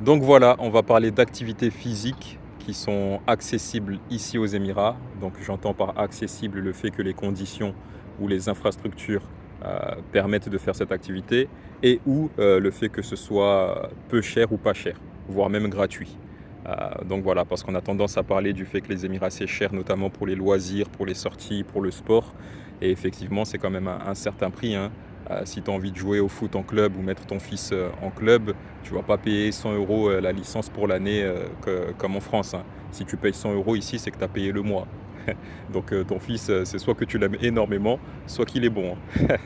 Donc voilà, on va parler d'activités physiques qui sont accessibles ici aux Émirats. Donc j'entends par accessible le fait que les conditions ou les infrastructures permettent de faire cette activité et ou le fait que ce soit peu cher ou pas cher, voire même gratuit. Donc voilà, parce qu'on a tendance à parler du fait que les Émirats c'est cher, notamment pour les loisirs, pour les sorties, pour le sport. Et effectivement, c'est quand même un certain prix, hein. Si tu as envie de jouer au foot en club ou mettre ton fils en club, tu vas pas payer 100 euros la licence pour l'année comme en France, hein. Si tu payes 100 euros ici, c'est que tu as payé le mois. Donc ton fils, c'est soit que tu l'aimes énormément, soit qu'il est bon, hein.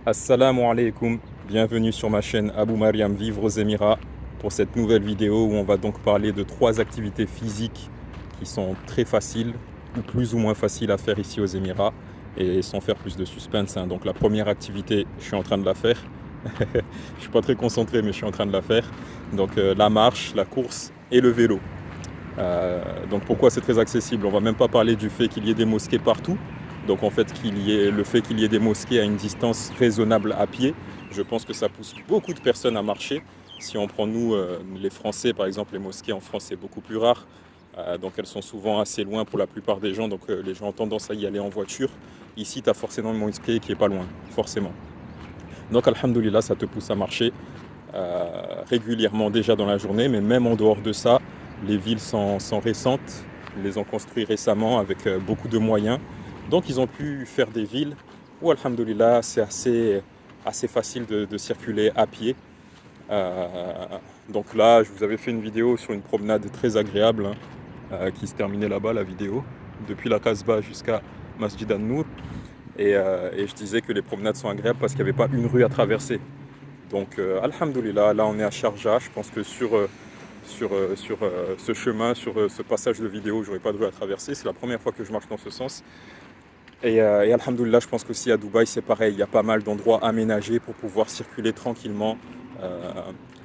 Assalamu alaikum, bienvenue sur ma chaîne Abou Mariam Vivre aux Émirats pour cette nouvelle vidéo où on va donc parler de 3 activités physiques qui sont très faciles ou plus ou moins faciles à faire ici aux Émirats et sans faire plus de suspense, hein. Donc la première activité, je suis en train de la faire. Je suis pas très concentré mais je suis en train de la faire. Donc la marche, la course et le vélo. Donc pourquoi c'est très accessible? On va même pas parler du fait qu'il y ait des mosquées partout. Donc en fait, le fait qu'il y ait des mosquées à une distance raisonnable à pied, je pense que ça pousse beaucoup de personnes à marcher. Si on prend nous, les Français, par exemple, les mosquées en France, c'est beaucoup plus rare. Donc elles sont souvent assez loin pour la plupart des gens, donc les gens ont tendance à y aller en voiture. Ici, tu as forcément une mosquée qui est pas loin, forcément. Donc alhamdoulilah, ça te pousse à marcher régulièrement déjà dans la journée, mais même en dehors de ça, les villes sont récentes, ils les ont construites récemment avec beaucoup de moyens. Donc ils ont pu faire des villes où, alhamdoulilah, c'est assez facile de circuler à pied. Euh, donc là, je vous avais fait une vidéo sur une promenade très agréable, hein, qui se terminait là-bas, la vidéo, depuis la Casbah jusqu'à Masjid An-Nour. Et je disais que les promenades sont agréables parce qu'il n'y avait pas une rue à traverser. Donc, alhamdoulilah, là on est à Sharjah. Je pense que sur ce chemin, sur ce passage de vidéo, j'aurais pas de rue à traverser. C'est la première fois que je marche dans ce sens. Et alhamdoulilah, je pense qu'aussi à Dubaï, c'est pareil. Il y a pas mal d'endroits aménagés pour pouvoir circuler tranquillement euh,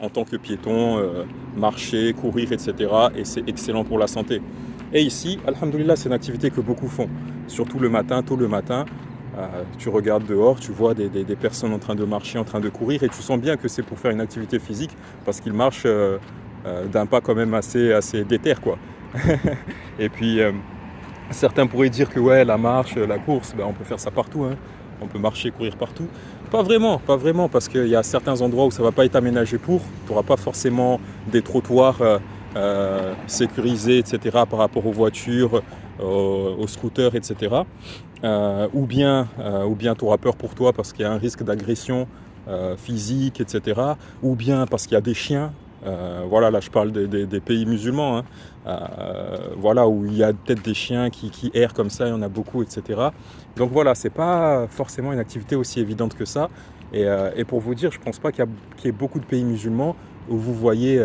en tant que piéton, marcher, courir, etc. Et c'est excellent pour la santé. Et ici, alhamdoulilah, c'est une activité que beaucoup font. Surtout le matin, tôt le matin. Tu regardes dehors, tu vois des personnes en train de marcher, en train de courir, et tu sens bien que c'est pour faire une activité physique, parce qu'ils marchent d'un pas quand même assez déter, quoi. Et puis, certains pourraient dire que ouais, la marche, la course, ben, on peut faire ça partout, hein. On peut marcher, courir partout. Pas vraiment, parce qu'il y a certains endroits où ça ne va pas être aménagé pour. Tu n'auras pas forcément des trottoirs sécurisés, etc., par rapport aux voitures, aux scooters, etc. Ou bien tu auras peur pour toi parce qu'il y a un risque d'agression physique, etc. Ou bien parce qu'il y a des chiens. Voilà, là je parle des pays musulmans, hein. Voilà, où il y a peut-être des chiens qui errent comme ça, il y en a beaucoup, etc. Donc voilà, c'est pas forcément une activité aussi évidente que ça. Et pour vous dire, je pense pas qu'il y ait beaucoup de pays musulmans où vous voyez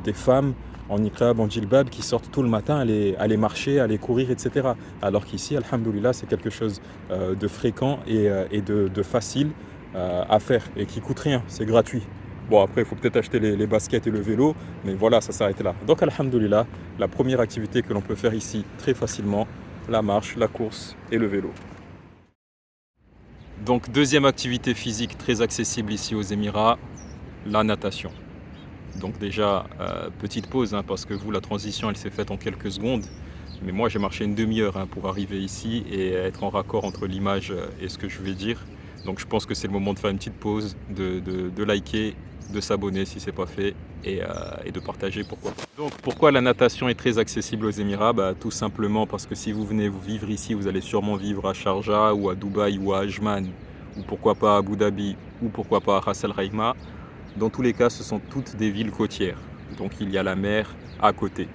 des femmes en niqab, en djilbab, qui sortent tout le matin aller marcher, aller courir, etc. Alors qu'ici, alhamdoulilah, c'est quelque chose de fréquent et de facile à faire et qui coûte rien, c'est gratuit. Bon, après, il faut peut-être acheter les baskets et le vélo, mais voilà, ça s'arrête là. Donc, alhamdoulilah, la première activité que l'on peut faire ici très facilement, la marche, la course et le vélo. Donc, deuxième activité physique très accessible ici aux Émirats, la natation. Donc déjà, petite pause, hein, parce que vous, la transition, elle s'est faite en quelques secondes. Mais moi, j'ai marché une demi-heure, hein, pour arriver ici et être en raccord entre l'image et ce que je vais dire. Donc je pense que c'est le moment de faire une petite pause, de liker, de s'abonner si ce n'est pas fait et de partager, pourquoi pas. Donc pourquoi la natation est très accessible aux Émirats? Tout simplement parce que si vous venez vous vivre ici, vous allez sûrement vivre à Sharjah ou à Dubaï ou à Ajman ou pourquoi pas à Abu Dhabi ou pourquoi pas à Ras Al Khaimah. Dans tous les cas, ce sont toutes des villes côtières. Donc il y a la mer à côté.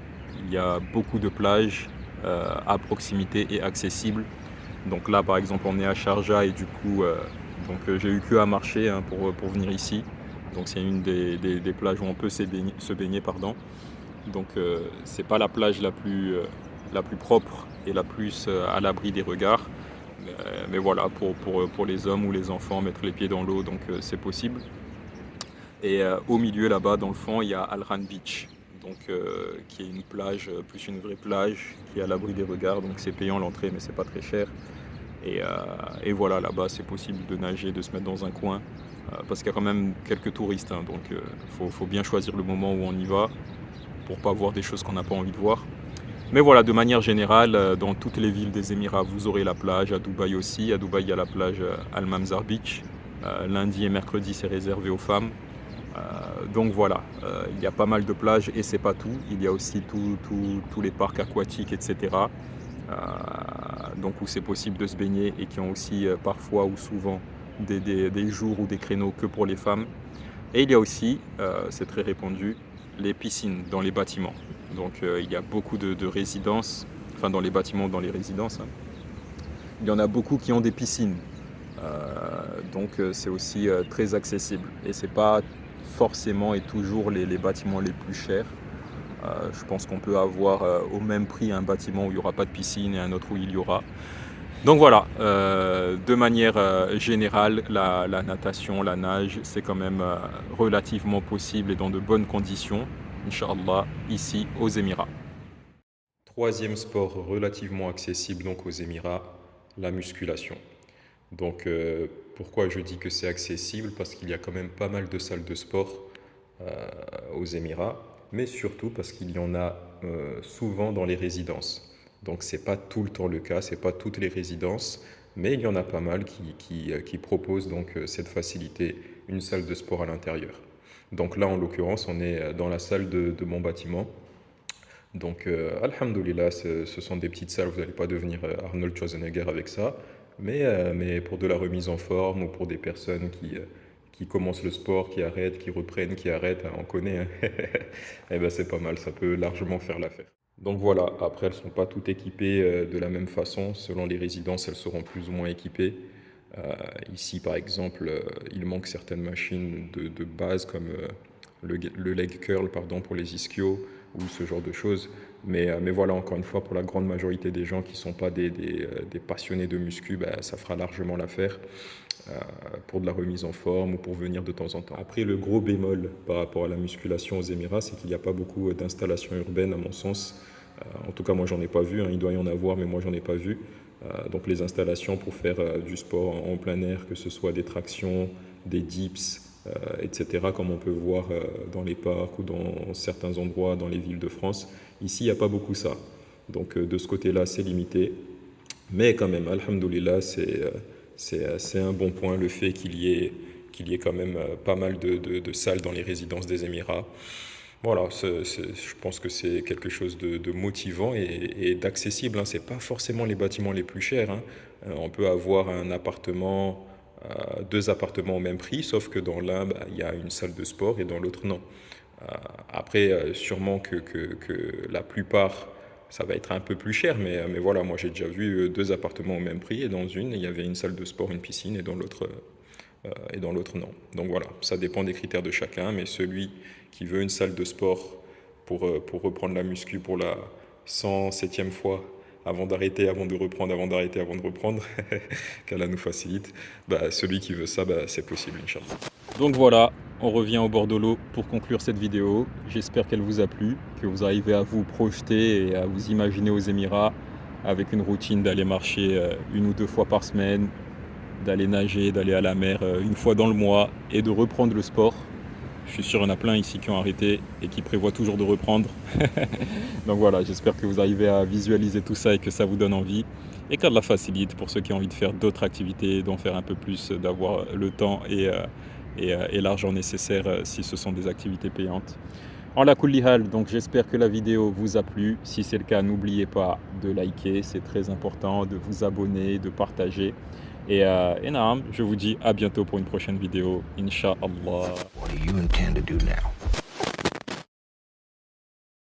Il y a beaucoup de plages à proximité et accessibles. Donc là, par exemple, on est à Sharjah et du coup, j'ai eu que à marcher, hein, pour venir ici. Donc c'est une des plages où on peut se baigner, pardon. Donc c'est pas la plage la plus propre et la plus à l'abri des regards. Mais voilà, pour les hommes ou les enfants, mettre les pieds dans l'eau, donc c'est possible. Et au milieu là-bas, dans le fond, il y a Al-Ran Beach, donc, qui est une plage, plus une vraie plage, qui est à l'abri des regards. Donc c'est payant l'entrée, mais c'est pas très cher. Et voilà, là-bas, c'est possible de nager, de se mettre dans un coin, parce qu'il y a quand même quelques touristes, hein, donc faut bien choisir le moment où on y va pour pas voir des choses qu'on n'a pas envie de voir. Mais voilà, de manière générale, dans toutes les villes des Émirats, vous aurez la plage, à Dubaï aussi. À Dubaï, il y a la plage Al-Mamzar Beach. Lundi et mercredi, c'est réservé aux femmes. Donc voilà, il y a pas mal de plages et c'est pas tout. Il y a aussi tous les parcs aquatiques, etc. Donc où c'est possible de se baigner et qui ont aussi parfois ou souvent des jours ou des créneaux que pour les femmes. Et il y a aussi, c'est très répandu, les piscines dans les bâtiments. Donc il y a beaucoup de résidences, enfin dans les bâtiments, dans les résidences, hein. Il y en a beaucoup qui ont des piscines. Donc c'est aussi très accessible. Et c'est pas forcément et toujours les bâtiments les plus chers. Je pense qu'on peut avoir au même prix un bâtiment où il n'y aura pas de piscine et un autre où il y aura. Donc voilà, de manière générale, la natation, la nage, c'est quand même relativement possible et dans de bonnes conditions, Inch'Allah, ici aux Émirats. Troisième sport relativement accessible donc aux Émirats, la musculation. Donc pourquoi je dis que c'est accessible? Parce qu'il y a quand même pas mal de salles de sport aux Émirats, mais surtout parce qu'il y en a souvent dans les résidences. Donc c'est pas tout le temps le cas, c'est pas toutes les résidences, mais il y en a pas mal qui proposent donc cette facilité, une salle de sport à l'intérieur. Donc là en l'occurrence on est dans la salle de mon bâtiment. Donc alhamdoulilah, ce sont des petites salles, vous n'allez pas devenir Arnold Schwarzenegger avec ça, mais pour de la remise en forme ou pour des personnes qui commencent le sport, qui arrêtent, qui reprennent, qui arrêtent, hein, on connaît, hein. Eh ben c'est pas mal, ça peut largement faire l'affaire. Donc voilà, après elles ne sont pas toutes équipées de la même façon, selon les résidences elles seront plus ou moins équipées. Ici par exemple, il manque certaines machines de base comme le leg curl pardon, pour les ischios ou ce genre de choses. Mais voilà, encore une fois, pour la grande majorité des gens qui ne sont pas des passionnés de muscu, bah, ça fera largement l'affaire pour de la remise en forme ou pour venir de temps en temps. Après, le gros bémol par rapport à la musculation aux Émirats, c'est qu'il n'y a pas beaucoup d'installations urbaines à mon sens. En tout cas, moi, j'en ai pas vu, hein. Il doit y en avoir, mais moi, j'en ai pas vu. Donc les installations pour faire du sport en plein air, que ce soit des tractions, des dips, etc., comme on peut voir dans les parcs ou dans certains endroits dans les villes de France. Ici, il n'y a pas beaucoup ça. Donc de ce côté-là, c'est limité. Mais quand même, alhamdoulilah, c'est un bon point le fait qu'il y ait quand même pas mal de salles dans les résidences des Émirats. Voilà, je pense que c'est quelque chose de motivant et d'accessible, hein. Ce n'est pas forcément les bâtiments les plus chers, hein. On peut avoir un appartement, deux appartements au même prix, sauf que dans l'un, bah, il y a une salle de sport et dans l'autre, non. Après, sûrement que la plupart, ça va être un peu plus cher, mais voilà, moi j'ai déjà vu deux appartements au même prix et dans une, il y avait une salle de sport, une piscine et dans l'autre non. Donc voilà, ça dépend des critères de chacun, mais celui qui veut une salle de sport pour reprendre la muscu pour la 107e fois, avant d'arrêter, avant de reprendre, avant d'arrêter, avant de reprendre, qu'Allah nous facilite, bah, celui qui veut ça, bah, c'est possible, Inch'Allah. Donc voilà, on revient au bord de l'eau pour conclure cette vidéo. J'espère qu'elle vous a plu, que vous arrivez à vous projeter et à vous imaginer aux Émirats avec une routine d'aller marcher une ou deux fois par semaine, d'aller nager, d'aller à la mer une fois dans le mois et de reprendre le sport. Je suis sûr qu'il y en a plein ici qui ont arrêté et qui prévoient toujours de reprendre. Donc voilà, j'espère que vous arrivez à visualiser tout ça et que ça vous donne envie. Et qu'Allah facilite pour ceux qui ont envie de faire d'autres activités, d'en faire un peu plus, d'avoir le temps et l'argent nécessaire si ce sont des activités payantes. En la kulli hal, donc j'espère que la vidéo vous a plu. Si c'est le cas, n'oubliez pas de liker, c'est très important, de vous abonner, de partager. Et naam, je vous dis à bientôt pour une prochaine vidéo, Inch'Allah. What do you intend to do now?